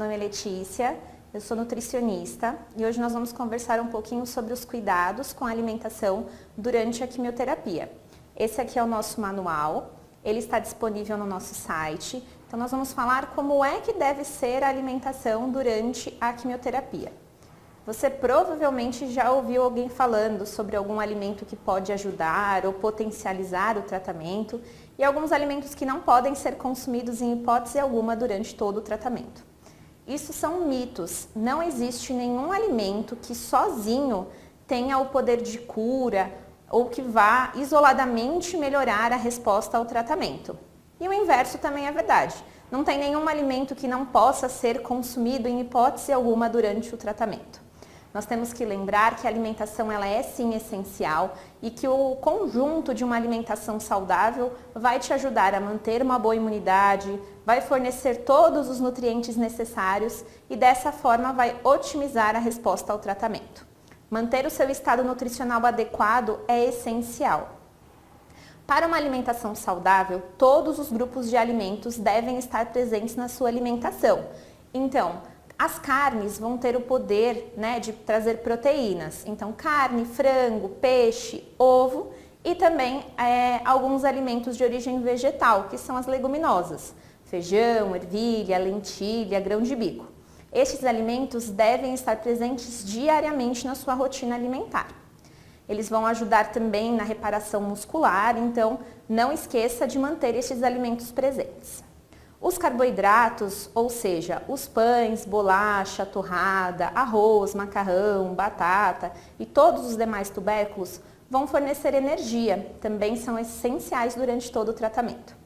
nome é Letícia, eu sou nutricionista e hoje nós vamos conversar um pouquinho sobre os cuidados com a alimentação durante a quimioterapia. Esse aqui é o nosso manual, ele está disponível no nosso site, então nós vamos falar como é que deve ser a alimentação durante a quimioterapia. Você provavelmente já ouviu alguém falando sobre algum alimento que pode ajudar ou potencializar o tratamento e alguns alimentos que não podem ser consumidos em hipótese alguma durante todo o tratamento. Isso são mitos, não existe nenhum alimento que sozinho tenha o poder de cura ou que vá isoladamente melhorar a resposta ao tratamento. E o inverso também é verdade, não tem nenhum alimento que não possa ser consumido em hipótese alguma durante o tratamento. Nós temos que lembrar que a alimentação ela é sim essencial e que o conjunto de uma alimentação saudável vai te ajudar a manter uma boa imunidade, vai fornecer todos os nutrientes necessários e dessa forma vai otimizar a resposta ao tratamento. Manter o seu estado nutricional adequado é essencial. Para uma alimentação saudável, todos os grupos de alimentos devem estar presentes na sua alimentação. Então, as carnes vão ter o poder, de trazer proteínas, então carne, frango, peixe, ovo e também alguns alimentos de origem vegetal, que são as leguminosas, feijão, ervilha, lentilha, grão de bico. Estes alimentos devem estar presentes diariamente na sua rotina alimentar. Eles vão ajudar também na reparação muscular, então não esqueça de manter estes alimentos presentes. Os carboidratos, ou seja, os pães, bolacha, torrada, arroz, macarrão, batata e todos os demais tubérculos vão fornecer energia, também são essenciais durante todo o tratamento.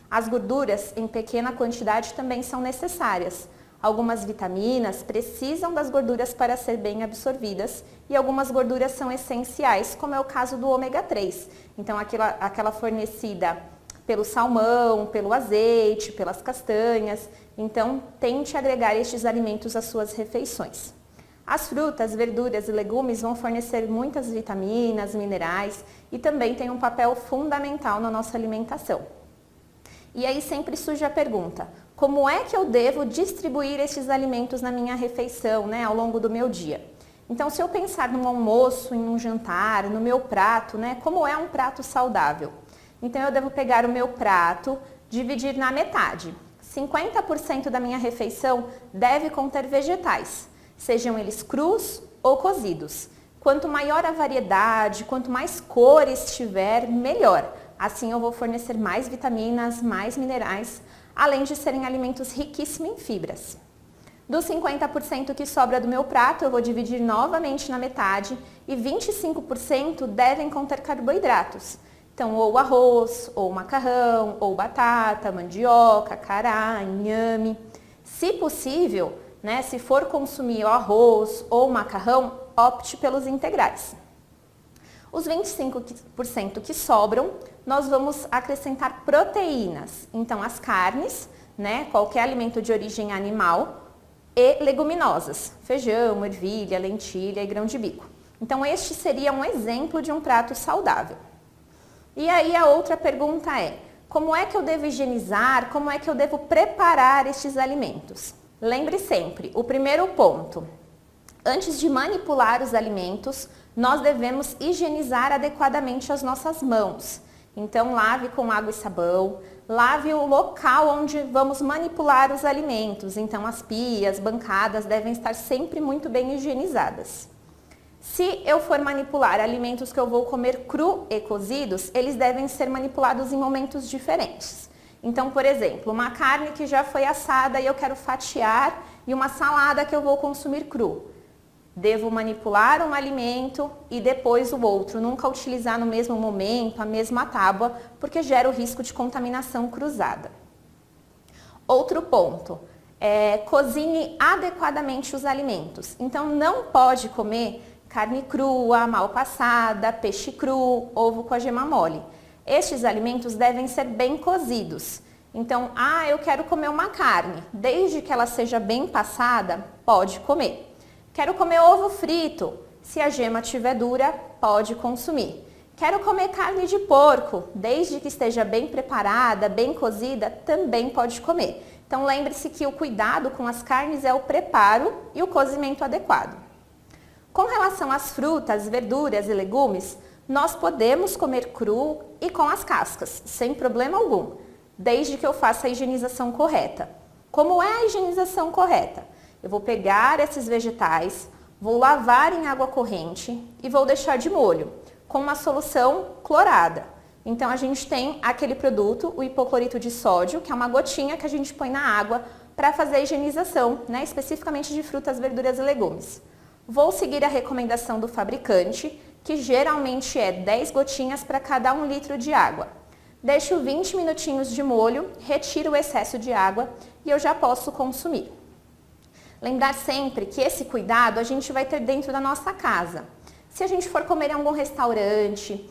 As gorduras em pequena quantidade também são necessárias. Algumas vitaminas precisam das gorduras para ser bem absorvidas e algumas gorduras são essenciais, como é o caso do ômega 3. Então, aquela fornecida pelo salmão, pelo azeite, pelas castanhas. Então, tente agregar estes alimentos às suas refeições. As frutas, verduras e legumes vão fornecer muitas vitaminas, minerais e também têm um papel fundamental na nossa alimentação. E aí sempre surge a pergunta, como é que eu devo distribuir estes alimentos na minha refeição, ao longo do meu dia? Então, se eu pensar num almoço, em um jantar, no meu prato, como é um prato saudável? Então, eu devo pegar o meu prato, dividir na metade. 50% da minha refeição deve conter vegetais, sejam eles crus ou cozidos. Quanto maior a variedade, quanto mais cores tiver, melhor. Assim eu vou fornecer mais vitaminas, mais minerais, além de serem alimentos riquíssimos em fibras. Dos 50% que sobra do meu prato, eu vou dividir novamente na metade e 25% devem conter carboidratos. Então, ou arroz, ou macarrão, ou batata, mandioca, cará, inhame. Se possível, se for consumir o arroz ou macarrão, opte pelos integrais. Os 25% que sobram, nós vamos acrescentar proteínas. Então, as carnes, qualquer alimento de origem animal e leguminosas, feijão, ervilha, lentilha e grão de bico. Então, este seria um exemplo de um prato saudável. E aí a outra pergunta é, como é que eu devo higienizar, como é que eu devo preparar estes alimentos? Lembre sempre, o primeiro ponto, antes de manipular os alimentos, nós devemos higienizar adequadamente as nossas mãos. Então lave com água e sabão, lave o local onde vamos manipular os alimentos, então as pias, bancadas devem estar sempre muito bem higienizadas. Se eu for manipular alimentos que eu vou comer cru e cozidos, eles devem ser manipulados em momentos diferentes. Então, por exemplo, uma carne que já foi assada e eu quero fatiar e uma salada que eu vou consumir cru. Devo manipular um alimento e depois o outro, nunca utilizar no mesmo momento a mesma tábua, porque gera o risco de contaminação cruzada. Outro ponto, cozinhe adequadamente os alimentos. Então, não pode comer carne crua, mal passada, peixe cru, ovo com a gema mole. Estes alimentos devem ser bem cozidos. Então, eu quero comer uma carne, desde que ela seja bem passada, pode comer. Quero comer ovo frito, se a gema estiver dura, pode consumir. Quero comer carne de porco, desde que esteja bem preparada, bem cozida, também pode comer. Então lembre-se que o cuidado com as carnes é o preparo e o cozimento adequado. Com relação às frutas, verduras e legumes, nós podemos comer cru e com as cascas, sem problema algum, desde que eu faça a higienização correta. Como é a higienização correta? Eu vou pegar esses vegetais, vou lavar em água corrente e vou deixar de molho, com uma solução clorada. Então a gente tem aquele produto, o hipoclorito de sódio, que é uma gotinha que a gente põe na água para fazer a higienização, né, especificamente de frutas, verduras e legumes. Vou seguir a recomendação do fabricante, que geralmente é 10 gotinhas para cada 1 litro de água. Deixo 20 minutinhos de molho, retiro o excesso de água e eu já posso consumir. Lembrar sempre que esse cuidado a gente vai ter dentro da nossa casa. Se a gente for comer em algum restaurante,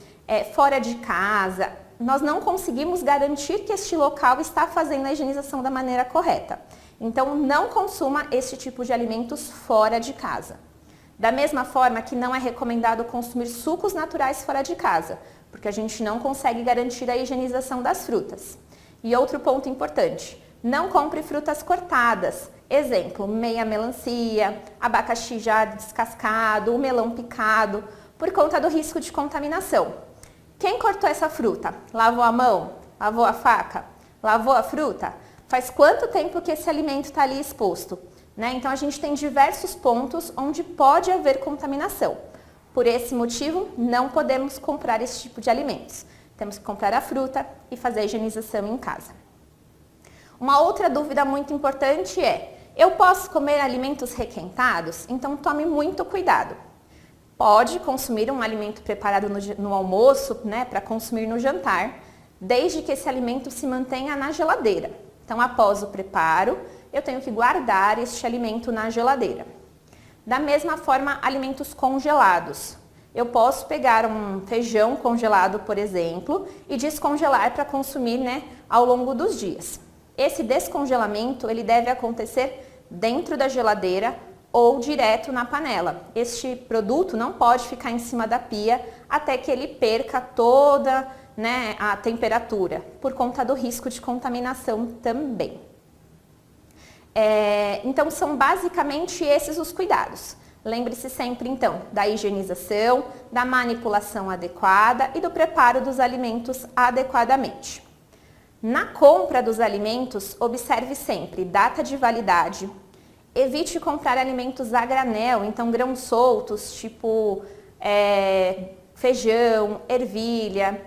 fora de casa, nós não conseguimos garantir que este local está fazendo a higienização da maneira correta. Então, não consuma esse tipo de alimentos fora de casa. Da mesma forma que não é recomendado consumir sucos naturais fora de casa, porque a gente não consegue garantir a higienização das frutas. E outro ponto importante, não compre frutas cortadas. Exemplo, meia melancia, abacaxi já descascado, o melão picado, por conta do risco de contaminação. Quem cortou essa fruta? Lavou a mão? Lavou a faca? Lavou a fruta? Faz quanto tempo que esse alimento está ali exposto? Né? Então a gente tem diversos pontos onde pode haver contaminação. Por esse motivo, não podemos comprar esse tipo de alimentos. Temos que comprar a fruta e fazer a higienização em casa. Uma outra dúvida muito importante é, eu posso comer alimentos requentados? Então tome muito cuidado. Pode consumir um alimento preparado no almoço, né, para consumir no jantar, desde que esse alimento se mantenha na geladeira. Então após o preparo, eu tenho que guardar este alimento na geladeira. Da mesma forma, alimentos congelados. Eu posso pegar um feijão congelado, por exemplo, e descongelar para consumir, né, ao longo dos dias. Esse descongelamento ele deve acontecer dentro da geladeira ou direto na panela. Este produto não pode ficar em cima da pia até que ele perca toda, né, a temperatura, por conta do risco de contaminação também. Então são basicamente esses os cuidados. Lembre-se sempre então da higienização, da manipulação adequada e do preparo dos alimentos adequadamente. Na compra dos alimentos, observe sempre data de validade. Evite comprar alimentos a granel, então grãos soltos, tipo feijão, ervilha,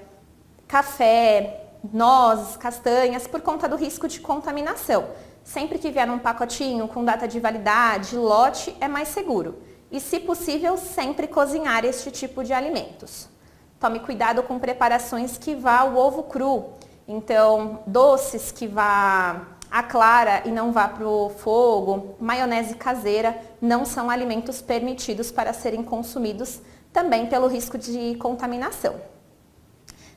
café, nozes, castanhas, por conta do risco de contaminação. Sempre que vier num pacotinho com data de validade, lote, é mais seguro. E, se possível, sempre cozinhar este tipo de alimentos. Tome cuidado com preparações que vá o ovo cru. Então, doces que vá a clara e não vá para o fogo, maionese caseira, não são alimentos permitidos para serem consumidos, também pelo risco de contaminação.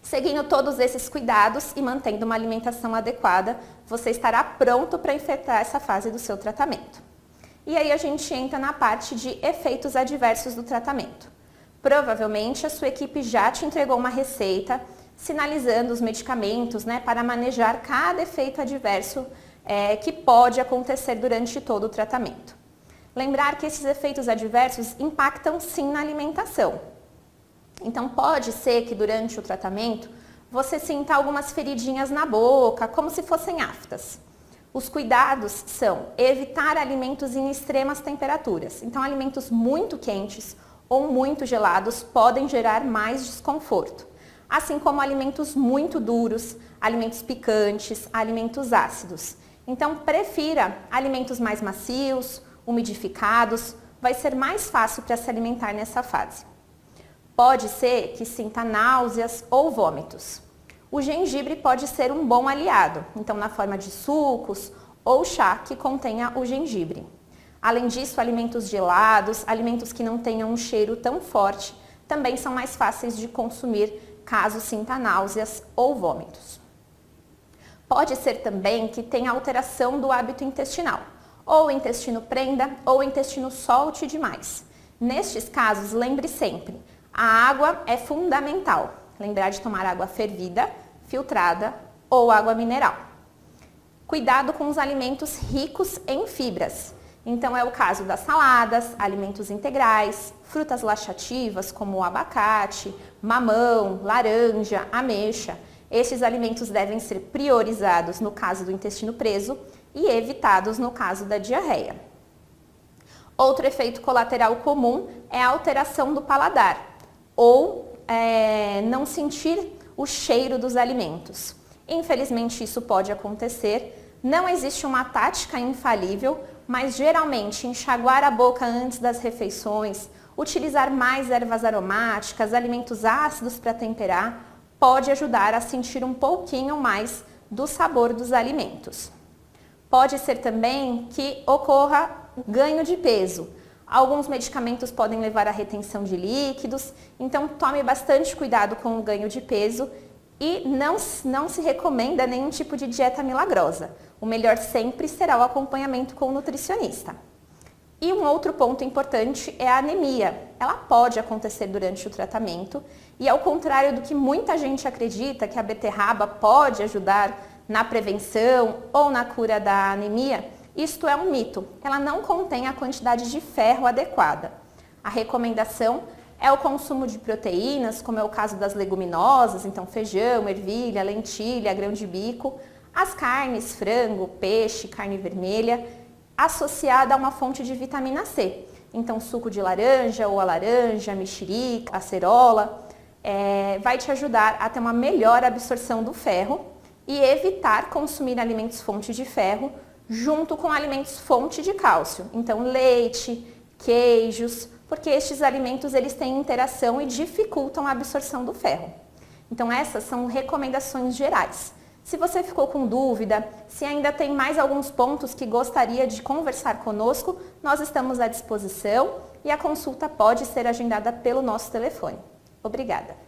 Seguindo todos esses cuidados e mantendo uma alimentação adequada, você estará pronto para enfrentar essa fase do seu tratamento. E aí a gente entra na parte de efeitos adversos do tratamento. Provavelmente a sua equipe já te entregou uma receita sinalizando os medicamentos, né, para manejar cada efeito adverso que pode acontecer durante todo o tratamento. Lembrar que esses efeitos adversos impactam sim na alimentação. Então pode ser que durante o tratamento você sinta algumas feridinhas na boca, como se fossem aftas. Os cuidados são evitar alimentos em extremas temperaturas. Então alimentos muito quentes ou muito gelados podem gerar mais desconforto. Assim como alimentos muito duros, alimentos picantes, alimentos ácidos. Então prefira alimentos mais macios, umidificados, vai ser mais fácil para se alimentar nessa fase. Pode ser que sinta náuseas ou vômitos. O gengibre pode ser um bom aliado, então na forma de sucos ou chá que contenha o gengibre. Além disso, alimentos gelados, alimentos que não tenham um cheiro tão forte, também são mais fáceis de consumir caso sinta náuseas ou vômitos. Pode ser também que tenha alteração do hábito intestinal, ou o intestino prenda ou o intestino solte demais. Nestes casos, lembre sempre, a água é fundamental. Lembrar de tomar água fervida, filtrada ou água mineral. Cuidado com os alimentos ricos em fibras. Então é o caso das saladas, alimentos integrais, frutas laxativas como o abacate, mamão, laranja, ameixa. Estes alimentos devem ser priorizados no caso do intestino preso e evitados no caso da diarreia. Outro efeito colateral comum é a alteração do paladar ou não sentir o cheiro dos alimentos. Infelizmente isso pode acontecer, não existe uma tática infalível, mas geralmente enxaguar a boca antes das refeições, utilizar mais ervas aromáticas, alimentos ácidos para temperar, pode ajudar a sentir um pouquinho mais do sabor dos alimentos. Pode ser também que ocorra ganho de peso. Alguns medicamentos podem levar à retenção de líquidos, então tome bastante cuidado com o ganho de peso e não se recomenda nenhum tipo de dieta milagrosa. O melhor sempre será o acompanhamento com o nutricionista. E um outro ponto importante é a anemia. Ela pode acontecer durante o tratamento e, ao contrário do que muita gente acredita, que a beterraba pode ajudar na prevenção ou na cura da anemia, isto é um mito. Ela não contém a quantidade de ferro adequada. A recomendação é o consumo de proteínas, como é o caso das leguminosas, então feijão, ervilha, lentilha, grão de bico, as carnes, frango, peixe, carne vermelha, associada a uma fonte de vitamina C. Então suco de laranja ou a laranja, mexerica, acerola, vai te ajudar a ter uma melhor absorção do ferro e evitar consumir alimentos fonte de ferro junto com alimentos fonte de cálcio. Então leite, queijos, porque estes alimentos eles têm interação e dificultam a absorção do ferro. Então essas são recomendações gerais. Se você ficou com dúvida, se ainda tem mais alguns pontos que gostaria de conversar conosco, nós estamos à disposição e a consulta pode ser agendada pelo nosso telefone. Obrigada!